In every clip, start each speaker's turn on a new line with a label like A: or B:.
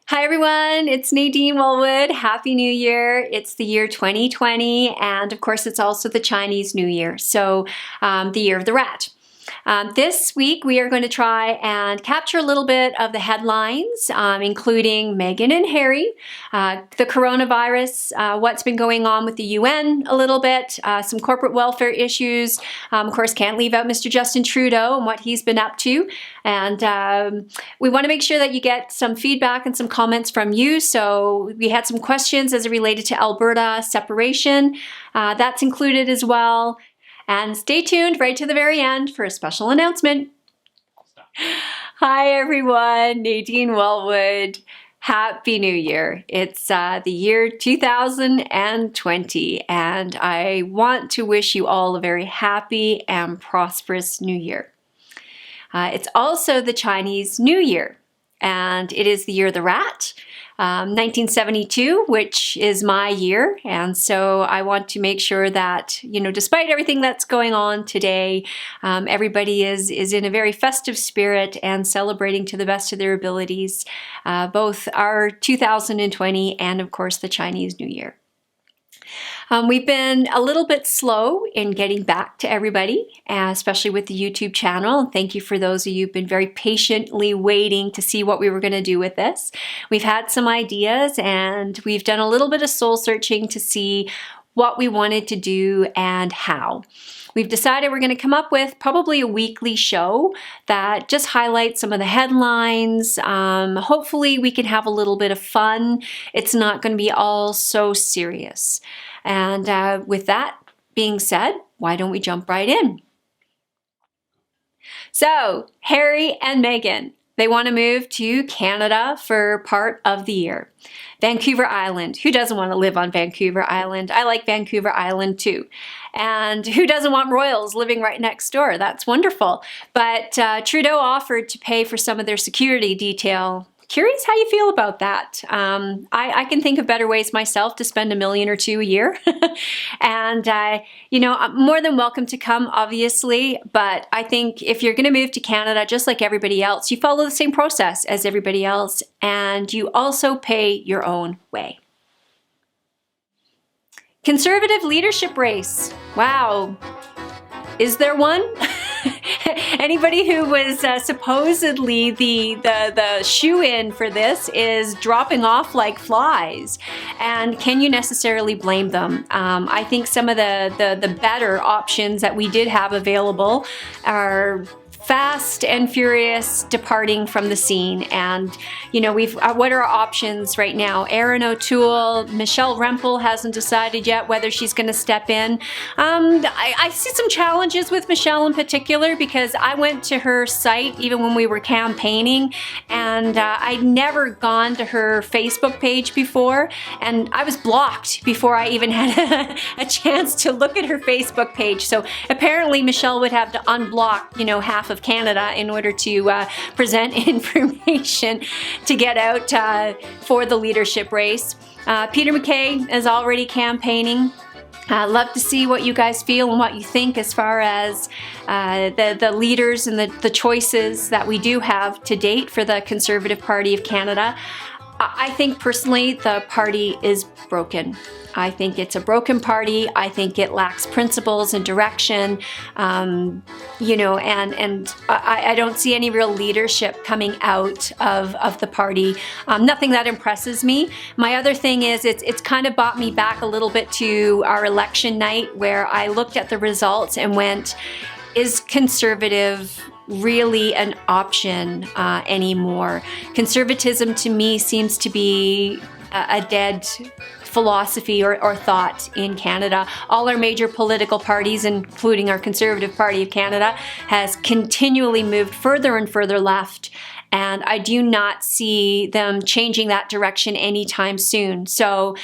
A: Hi everyone, it's Nadine Wellwood. Happy New Year. It's the year 2020 and of course it's also the Chinese New Year, so the year of the rat. This week we are going to try and capture a little bit of the headlines, including Meghan and Harry, the coronavirus, what's been going on with the UN a little bit, some corporate welfare issues. Of course, can't leave out Mr. Justin Trudeau and what he's been up to. And we want to make sure that you get some feedback and some comments from you. So we had some questions as it related to Alberta separation. That's included as well. And stay tuned right to the very end for a special announcement. Hi everyone, Nadine Wellwood. Happy New Year. It's the year 2020 and I want to wish you all a very happy and prosperous New Year. It's also the Chinese New Year and it is the year of the rat. 1972, which is my year, and so I want to make sure that, despite everything that's going on today, everybody is in a very festive spirit and celebrating to the best of their abilities, both our 2020 and, of course, the Chinese New Year. We've been a little bit slow in getting back to everybody, especially with the YouTube channel. Thank you for those of you who've been very patiently waiting to see what we were going to do with this. We've had some ideas and we've done a little bit of soul searching to see what we wanted to do and how. We've decided we're going to come up with probably a weekly show that just highlights some of the headlines. Hopefully we can have a little bit of fun. It's not going to be all so serious. And with that being said, why don't we jump right in? So, Harry and Meghan, they want to move to Canada for part of the year. Vancouver Island. Who doesn't want to live on Vancouver Island? I like Vancouver Island too. And who doesn't want royals living right next door? That's wonderful. But Trudeau offered to pay for some of their security detail. Curious how you feel about that. I can think of better ways myself to spend $1 million or $2 million a year. And, I'm more than welcome to come, obviously. But I think if you're going to move to Canada, just like everybody else, you follow the same process as everybody else. And you also pay your own way. Conservative leadership race. Wow. Is there one? Anybody who was supposedly the shoe-in for this is dropping off like flies. And can you necessarily blame them? I think some of the better options that we did have available are fast and furious departing from the scene. And, what are our options right now? Erin O'Toole, Michelle Rempel hasn't decided yet whether she's going to step in. I see some challenges with Michelle in particular because I went to her site even when we were campaigning and I'd never gone to her Facebook page before and I was blocked before I even had a chance to look at her Facebook page. So apparently Michelle would have to unblock, half of Canada in order to present information to get out for the leadership race. Peter MacKay is already campaigning. Love to see what you guys feel and what you think as far as the leaders and the choices that we do have to date for the Conservative Party of Canada. I think personally the party is broken. I think it's a broken party. I think it lacks principles and direction, and I don't see any real leadership coming out of the party. Nothing that impresses me. My other thing is it's kind of brought me back a little bit to our election night where I looked at the results and went, is Conservative really an option anymore? Conservatism to me seems to be a dead philosophy or thought in Canada. All our major political parties, including our Conservative Party of Canada, has continually moved further and further left, and I do not see them changing that direction anytime soon. So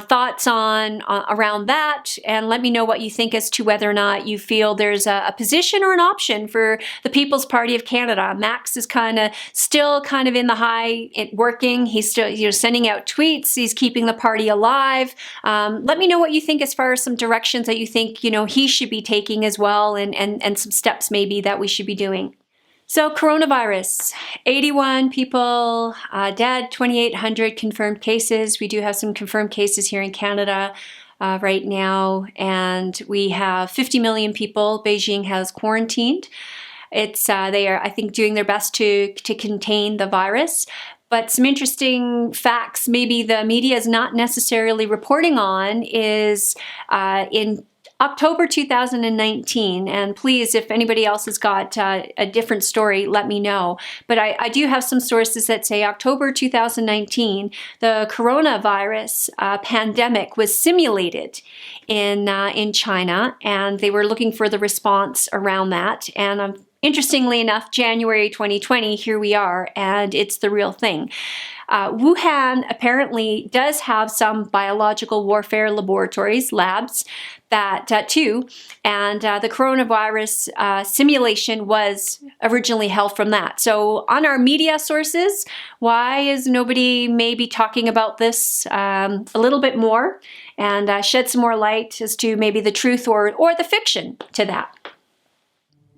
A: thoughts on around that, and let me know what you think as to whether or not you feel there's a position or an option for the People's Party of Canada. Max is still in the high working. He's still sending out tweets. He's keeping the party alive. Let me know what you think as far as some directions that you think he should be taking as well, and some steps maybe that we should be doing. So coronavirus, 81 people dead, 2,800 confirmed cases. We do have some confirmed cases here in Canada right now, and we have 50 million people Beijing has quarantined. They are, I think, doing their best to contain the virus. But some interesting facts maybe the media is not necessarily reporting on is in October 2019, and please, if anybody else has got a different story, let me know. But I do have some sources that say October 2019, the coronavirus pandemic was simulated in China, and they were looking for the response around that. And interestingly enough, January 2020, here we are, and it's the real thing. Wuhan apparently does have some biological warfare laboratories, labs, that too, and the coronavirus simulation was originally held from that. So on our media sources, why is nobody maybe talking about this a little bit more and shed some more light as to maybe the truth or the fiction to that?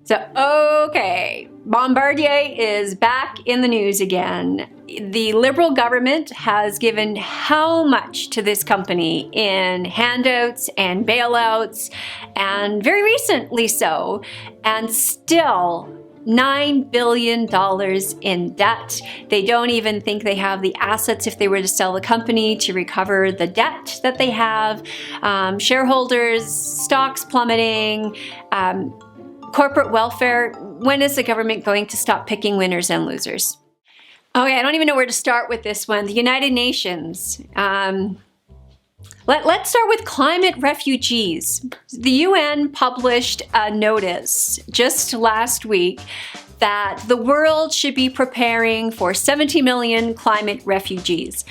A: So, okay, Bombardier is back in the news again. The Liberal government has given how much to this company in handouts and bailouts, and very recently so, and still $9 billion in debt. They don't even think they have the assets if they were to sell the company to recover the debt that they have. Shareholders, stocks plummeting, corporate welfare. When is the government going to stop picking winners and losers? Okay, I don't even know where to start with this one. The United Nations. Let's start with climate refugees. The UN published a notice just last week that the world should be preparing for 70 million climate refugees.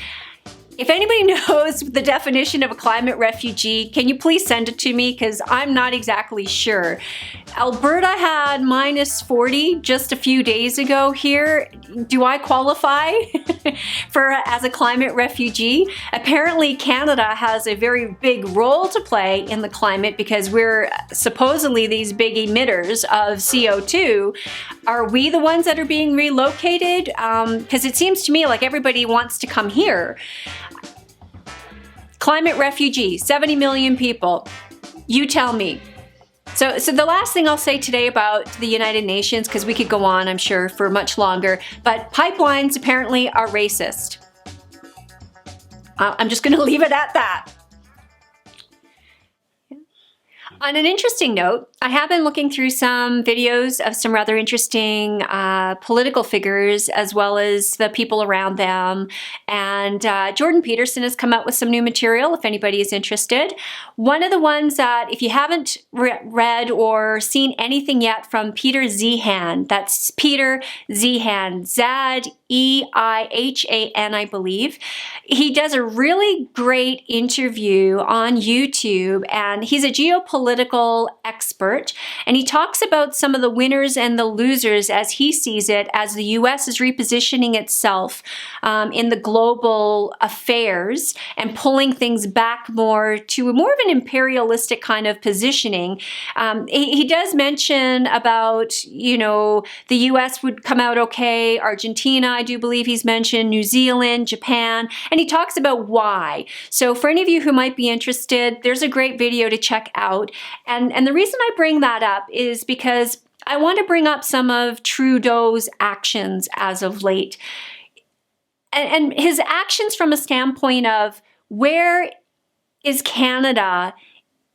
A: If anybody knows the definition of a climate refugee, can you please send it to me? Because I'm not exactly sure. Alberta had minus 40 just a few days ago here. Do I qualify as a climate refugee? Apparently Canada has a very big role to play in the climate because we're supposedly these big emitters of CO2. Are we the ones that are being relocated? Because it seems to me like everybody wants to come here. Climate refugee, 70 million people. You tell me. So the last thing I'll say today about the United Nations, because we could go on, I'm sure, for much longer, but pipelines apparently are racist. I'm just going to leave it at that. On an interesting note, I have been looking through some videos of some rather interesting political figures as well as the people around them. And Jordan Peterson has come out with some new material if anybody is interested. One of the ones that, if you haven't read or seen anything yet from Peter Zeihan, that's Peter Zeihan, Z-E-I-H-A-N, I believe. He does a really great interview on YouTube, and he's a geopolitical expert, and he talks about some of the winners and the losers as he sees it as the U.S. is repositioning itself in the global affairs and pulling things back more to more of an imperialistic kind of positioning. He does mention about, you know, the U.S. would come out okay, Argentina, I do believe he's mentioned, New Zealand, Japan, and he talks about why. So for any of you who might be interested, there's a great video to check out. And the reason I bring that up is because I want to bring up some of Trudeau's actions as of late. And his actions from a standpoint of where is Canada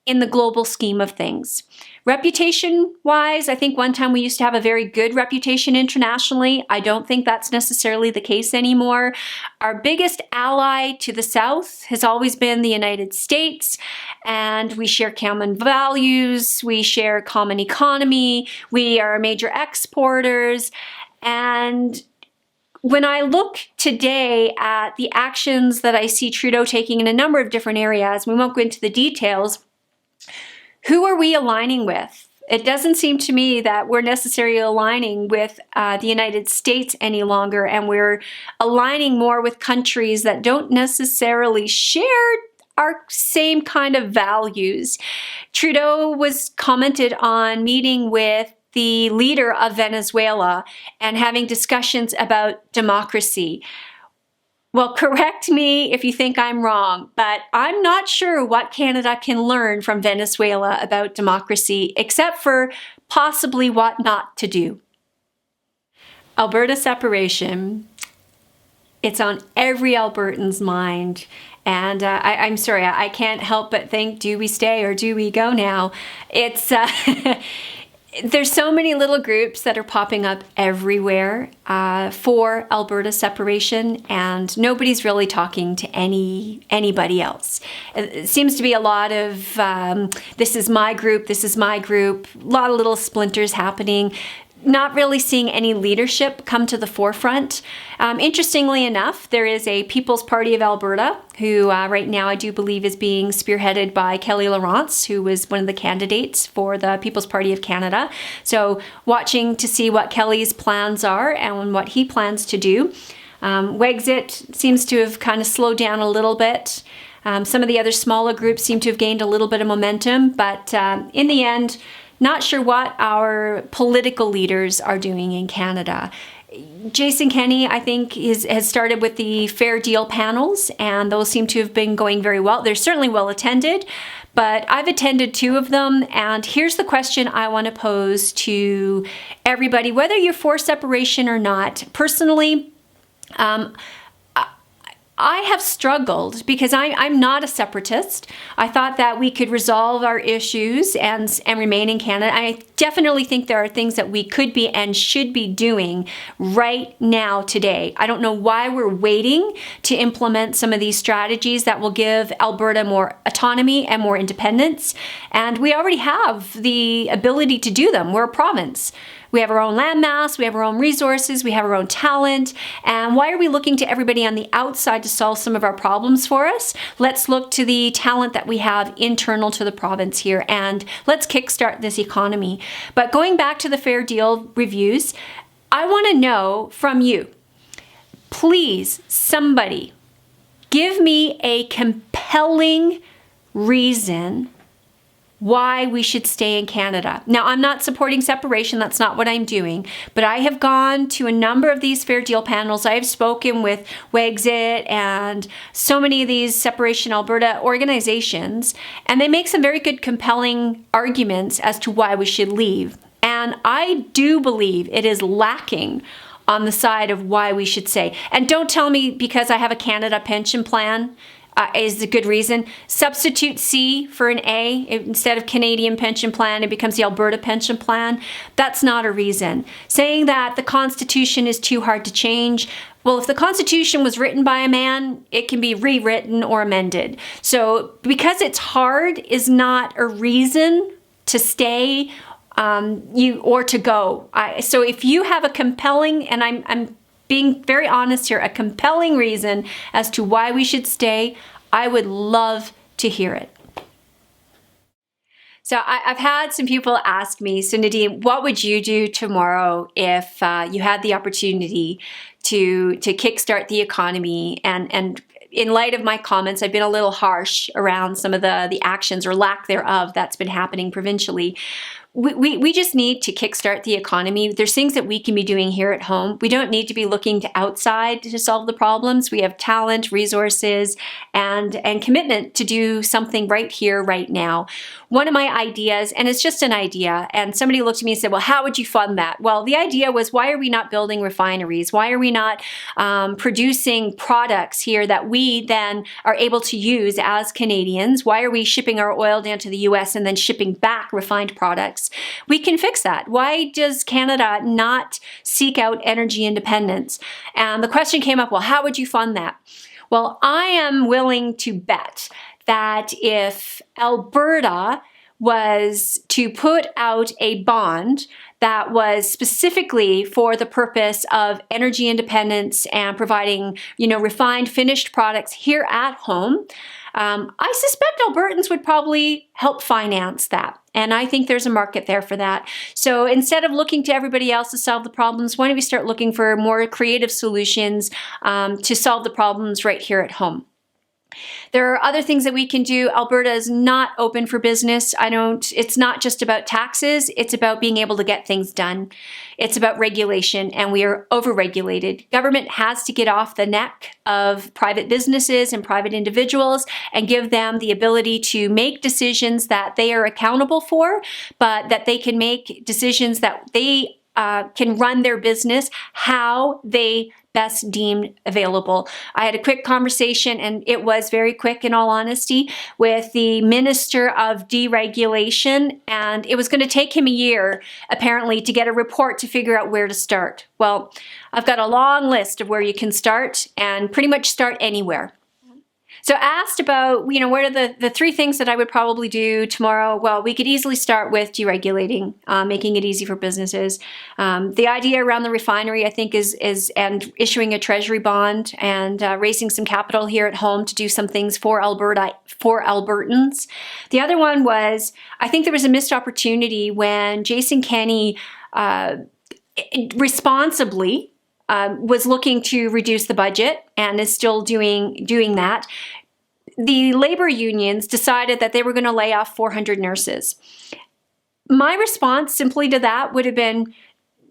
A: in the global scheme of things. Reputation-wise, I think one time we used to have a very good reputation internationally. I don't think that's necessarily the case anymore. Our biggest ally to the South has always been the United States, and we share common values, we share a common economy, we are major exporters, and when I look today at the actions that I see Trudeau taking in a number of different areas, we won't go into the details, who are we aligning with? It doesn't seem to me that we're necessarily aligning with the United States any longer, and we're aligning more with countries that don't necessarily share our same kind of values. Trudeau was commented on meeting with the leader of Venezuela and having discussions about democracy. Well, correct me if you think I'm wrong, but I'm not sure what Canada can learn from Venezuela about democracy, except for possibly what not to do. Alberta separation, it's on every Albertan's mind. And I'm sorry, I can't help but think, do we stay or do we go now? It's there's so many little groups that are popping up everywhere for Alberta separation, and nobody's really talking to anybody else. It seems to be a lot of this is my group, a lot of little splinters happening. Not really seeing any leadership come to the forefront. Interestingly enough, there is a People's Party of Alberta who right now I do believe is being spearheaded by Kelly Laurence, who was one of the candidates for the People's Party of Canada. So watching to see what Kelly's plans are and what he plans to do. Wexit seems to have kind of slowed down a little bit. Some of the other smaller groups seem to have gained a little bit of momentum, but in the end, not sure what our political leaders are doing in Canada. Jason Kenney, I think, has started with the Fair Deal panels, and those seem to have been going very well. They're certainly well attended, but I've attended 2 of them, and here's the question I want to pose to everybody, whether you're for separation or not. Personally, I have struggled because I'm not a separatist. I thought that we could resolve our issues and remain in Canada. I definitely think there are things that we could be and should be doing right now today. I don't know why we're waiting to implement some of these strategies that will give Alberta more autonomy and more independence. And we already have the ability to do them. We're a province. We have our own landmass, we have our own resources, we have our own talent, and why are we looking to everybody on the outside to solve some of our problems for us? Let's look to the talent that we have internal to the province here, and let's kickstart this economy. But going back to the Fair Deal reviews, I want to know from you, please, somebody, give me a compelling reason why we should stay in Canada. Now, I'm not supporting separation. That's not what I'm doing. But I have gone to a number of these Fair Deal panels. I have spoken with Wexit and so many of these Separation Alberta organizations, and they make some very good, compelling arguments as to why we should leave. And I do believe it is lacking on the side of why we should stay. And don't tell me because I have a Canada pension plan is a good reason. Substitute C for an A. Instead of Canadian pension plan, it becomes the Alberta pension plan. That's not a reason. Saying that the Constitution is too hard to change. Well, if the Constitution was written by a man, it can be rewritten or amended. So because it's hard is not a reason to stay or to go. So if you have a compelling, and I'm being very honest here, a compelling reason as to why we should stay, I would love to hear it. So I've had some people ask me, so Nadine, what would you do tomorrow if you had the opportunity to kickstart the economy? And in light of my comments, I've been a little harsh around some of the actions or lack thereof that's been happening provincially. We just need to kickstart the economy. There's things that we can be doing here at home. We don't need to be looking to outside to solve the problems. We have talent, resources, and commitment to do something right here, right now. One of my ideas, and it's just an idea, and somebody looked at me and said, well, how would you fund that? Well, the idea was, why are we not building refineries? Why are we not producing products here that we then are able to use as Canadians? Why are we shipping our oil down to the US and then shipping back refined products? We can fix that. Why does Canada not seek out energy independence? And the question came up, well, how would you fund that? Well, I am willing to bet that if Alberta was to put out a bond that was specifically for the purpose of energy independence and providing, refined finished products here at home, I suspect Albertans would probably help finance that. And I think there's a market there for that. So instead of looking to everybody else to solve the problems, why don't we start looking for more creative solutions to solve the problems right here at home? There are other things that we can do. Alberta is not open for business. It's not just about taxes. It's about being able to get things done. It's about regulation, and we are overregulated. Government has to get off the neck of private businesses and private individuals and give them the ability to make decisions that they are accountable for, but that they can make decisions that they can run their business how they best deemed available. I had a quick conversation, and it was very quick in all honesty, with the Minister of Deregulation, and it was going to take him a year apparently to get a report to figure out where to start. Well, I've got a long list of where you can start, and pretty much start anywhere. So asked about, what are the three things that I would probably do tomorrow? Well, we could easily start with deregulating, making it easy for businesses. The idea around the refinery, I think, and issuing a treasury bond and raising some capital here at home to do some things for Alberta, for Albertans. The other one was, I think there was a missed opportunity when Jason Kenney responsibly was looking to reduce the budget and is still doing that. The labor unions decided that they were going to lay off 400 nurses. My response simply to that would have been,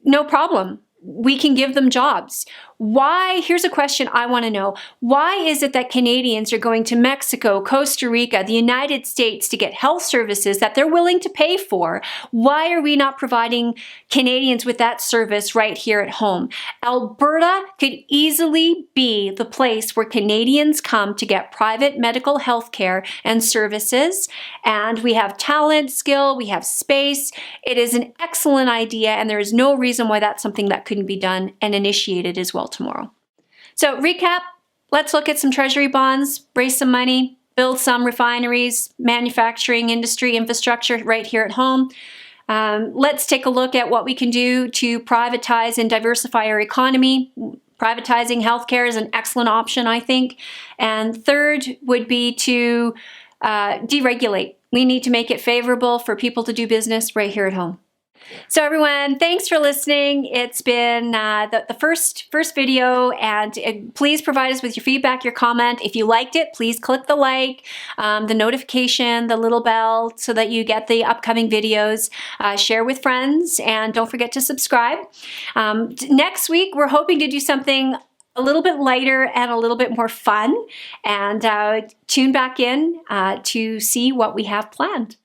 A: no problem. We can give them jobs. Why? Here's a question I want to know. Why is it that Canadians are going to Mexico, Costa Rica, the United States to get health services that they're willing to pay for? Why are we not providing Canadians with that service right here at home? Alberta could easily be the place where Canadians come to get private medical health care and services. And we have talent, skill, we have space. It is an excellent idea, and there is no reason why that's something that couldn't be done and initiated as well tomorrow. So recap, let's look at some treasury bonds, raise some money, build some refineries, manufacturing industry infrastructure right here at home. Let's take a look at what we can do to privatize and diversify our economy. Privatizing healthcare is an excellent option, I think. And third would be to deregulate. We need to make it favorable for people to do business right here at home. So everyone, thanks for listening. It's been the first video, and please provide us with your feedback, your comment. If you liked it, please click the like, the notification, the little bell so that you get the upcoming videos. Share with friends, and don't forget to subscribe. Next week, we're hoping to do something a little bit lighter and a little bit more fun, and tune back in to see what we have planned.